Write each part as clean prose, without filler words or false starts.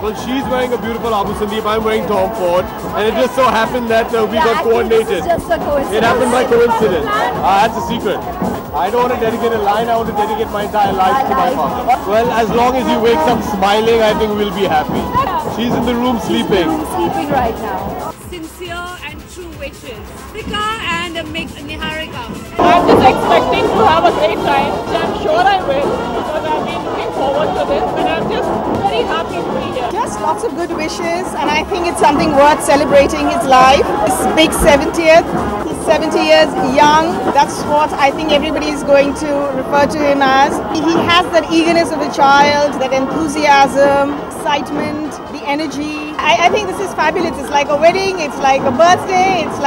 Well, she's wearing a beautiful Abu Sandeep, I'm wearing Tom Ford, and it just so happened that we got coordinated. This is just a coincidence. It happened by coincidence. That's a secret. I don't want to dedicate a line, I want to dedicate my entire life to my father. Well, as long as he wakes up smiling, I think we'll be happy. She's in the room sleeping. Sleeping right now. Sincere and true wishes. Rika and Niharika. I'm just expecting to have a great time, which I'm sure I will, because I've been looking forward to this, and I'm just very happy to be here. Just lots of good wishes, and I think it's something worth celebrating his life. His big 70th. He's 70 years young. That's what I think everybody is going to refer to him as. He has that eagerness of a child, that enthusiasm, excitement, the energy. I think this is fabulous. It's like a wedding, it's like a birthday, it's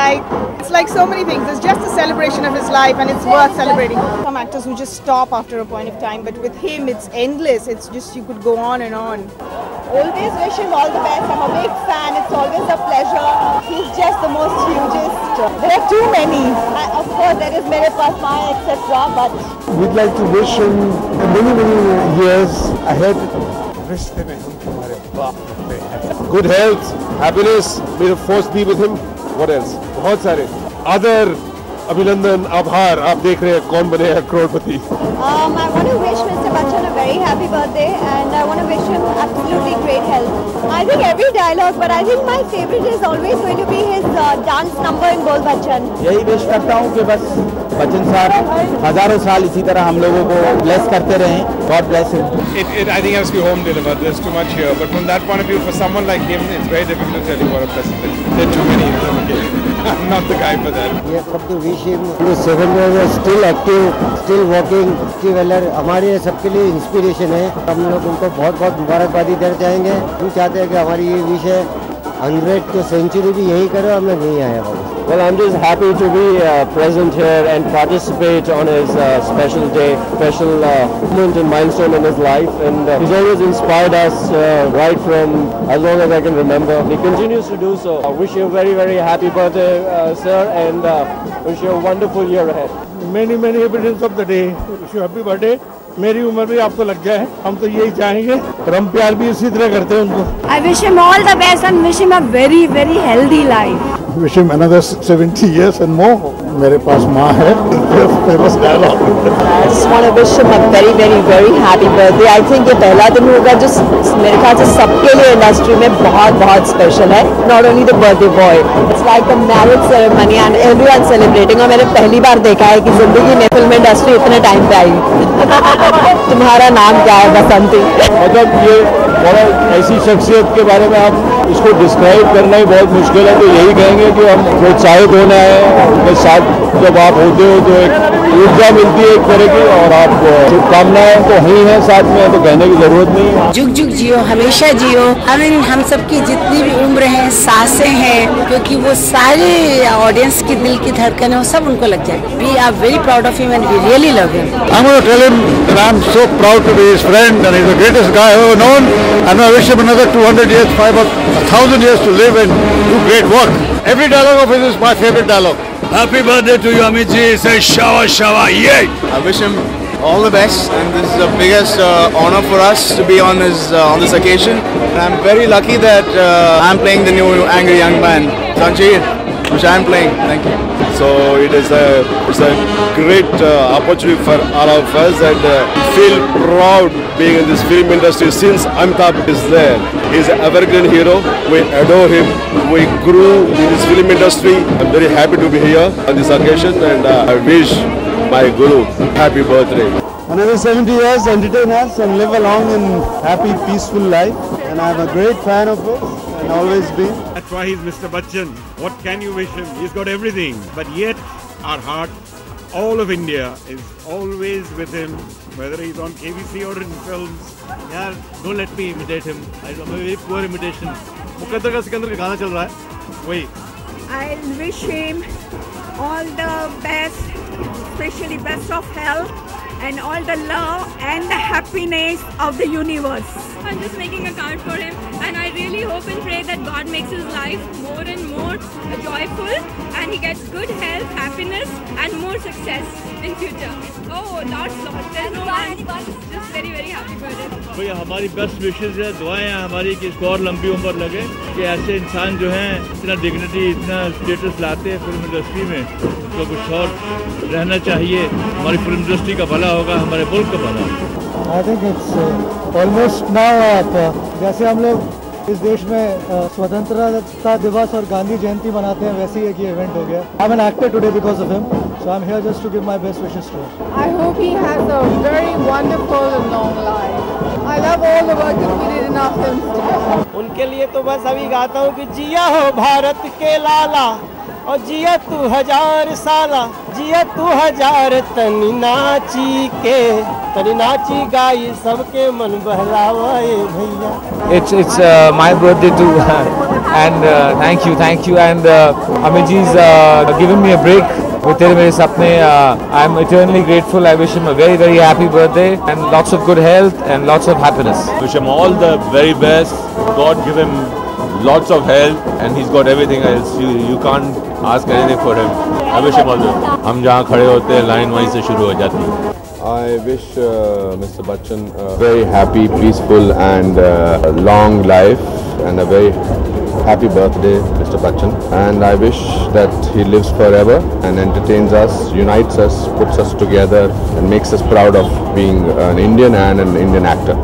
like so many things. It's just a celebration of his life, and it's worth celebrating. Some actors who just stop after a point of time, but with him it's endless. It's just, you could go on and on. Always wish him all the best. I'm a big fan. It's always a pleasure. He's just the most hugest. There are too many. Of course, there is Mere Paas Maya, etc. But we'd like to wish him many years ahead. Good health, happiness, may the force be with him. What else? बहुत सारे. Other अभिनंदन, आभार. आप देख रहे हैं कौन बनेगा करोड़पति. I want to wish Mr. Bachchan a very happy birthday, and I want to wish him absolutely great health. I think every dialogue, but I think my favorite is always going to be his dance number in Bol Bachchan. यही wish करता हूँ कि बस बच्चन साहब हजारों साल इसी तरह हम लोगों को ब्लेस करते रहें. God bless him. I think it has to be home delivered. There's too much here. But from that point of view, for someone like him, it's very difficult to tell you what a person is. There are too many of them. Okay. I'm not the guy for that. We have come to wish him. The 7 years still active, still working, still well. हमारे सबके लिए inspiration है. हम लोग उनको बहुत मुबारकबादी देना चाहेंगे. हम चाहते हैं कि हमारी ये विश है 100 तो सेंचुरी भी यही करो. हम लोग यही आए हैं. Well, I'm just happy to be present here and participate on his special day, special moment and milestone in his life. And he's always inspired us right from as long as I can remember. He continues to do so. I wish you a very, very happy birthday, sir, and wish you a wonderful year ahead. Many evidence of the day. Wish you happy birthday. मेरी उम्र भी आपको लग जाए. हम तो यही चाहेंगे. रम प्यार भी इसी तरह करते हैं उनको. I wish him all the best and wish him a very, very healthy life. Wish him another 70 years and more. मेरे पास माँ है. Famous dialogue. I just want to wish him a very, very, very happy birthday. I think ये पहला दिन होगा जो मेरे ख्याल से सबके लिए इंडस्ट्री में बहुत स्पेशल है. Not only the birthday boy. It's like a marriage ceremony and everyone celebrating. और मैंने पहली बार देखा है कि जिंदगी में फिल्म इंडस्ट्री इतने टाइम पे आई. तुम्हारा नाम क्या है? बसंती. मतलब ये बड़ा ऐसी शख्सियत के बारे में आप इसको डिस्क्राइब करना ही बहुत मुश्किल है. तो यही कहेंगे कि हम प्रोत्साहित होना है. उनके साथ जब आप होते हो तो एक ऊर्जा मिलती है एक तरह की, और आप शुभकामनाएं तो ही हैं साथ में, तो कहने की जरूरत नहीं है. जुग जुग जियो, हमेशा जियो. हम सबकी जितनी भी उम्र है, सांसें हैं, क्योंकि वो सारे ऑडियंस की दिल की धड़कन है, वो सब उनको लग जाए. We are very proud of him and we really love him. I'm going to tell him that I'm so proud to be his friend and he's the greatest guy I've ever known, and I wish him another 200 years, 1,000 years to live and do great work. Every dialogue of his is my favorite dialogue. Happy birthday to you, Amit ji. Say shawa shawa, yay! I wish him all the best, and this is the biggest honor for us to be on this occasion. And I'm very lucky that I'm playing the new Angry Young Man, Zanjeer, which I'm playing. Thank you. So it's a great opportunity for all of us, and feel proud being in this film industry since Amitabh is there. He's an evergreen hero. We adore him. We grew in this film industry. I'm very happy to be here on this occasion, and I wish my Guru happy birthday. Another 70 years, entertain us and live a long and happy, peaceful life. And I'm a great fan of his and always been. That's why he's Mr. Bachchan. What can you wish him? He's got everything. But yet, our heart, all of India, is always with him, whether he's on KBC or in films. यार, don't let me imitate him. I'm a very poor imitation. मुकद्दर का सिकंदर का गाना चल रहा है, वही. I'll wish him all the best, especially best of health and all the love and the happiness of the universe. I'm just making a card for him, and I really hope and pray that God makes his life more and more joyful, and he gets good health, happiness, and more success in future. Oh, lots. There's no one. Just very, very happy birthday. भैया हमारी best विशेष है, दुआएं हैं हमारी कि इसको और लंबी उम्र लगे, कि ऐसे इंसान जो हैं इतना डिग्निटी, इतना स्टेटस लाते हैं फिल्म इंडस्ट्री में, उसको कुछ और रहना चाहिए। हमारी फिल्म इंडस्ट्री का भला होगा, हमारे मुल्क का भला। I think it's almost now जैसे हम लोग इस देश में स्वतंत्रता दिवस और गांधी जयंती मनाते हैं, वैसे ही एक ये इवेंट हो गया। I'm an actor today because of him, so I'm here just to give my best wishes to him. I hope he has a very wonderful and long life. I love all the work that we did in our films together. उनके लिए तो बस अभी गाता हूँ कि जिया हो भारत के लाला, और जिया तू 1000 साला, जिया तू 1000 तनी नाची के, तनी नाची गाई सबके मन बहलावाए भैया। It's my birthday too, and thank you, and Amit ji's given me a break with Tere Mere Sapne. I'm eternally grateful. I wish him a very, very happy birthday and lots of good health and lots of happiness. Wish him all the very best. God give him lots of health, and he's got everything else. You can't ask anything for him. I wish him all the best. हम जहाँ खड़े होते हैं line वहीं से शुरू हो जाती है। I wish Mr. Bachchan a very happy, peaceful and long life, and a very happy birthday, Mr. Bachchan. And I wish that he lives forever and entertains us, unites us, puts us together, and makes us proud of being an Indian and an Indian actor.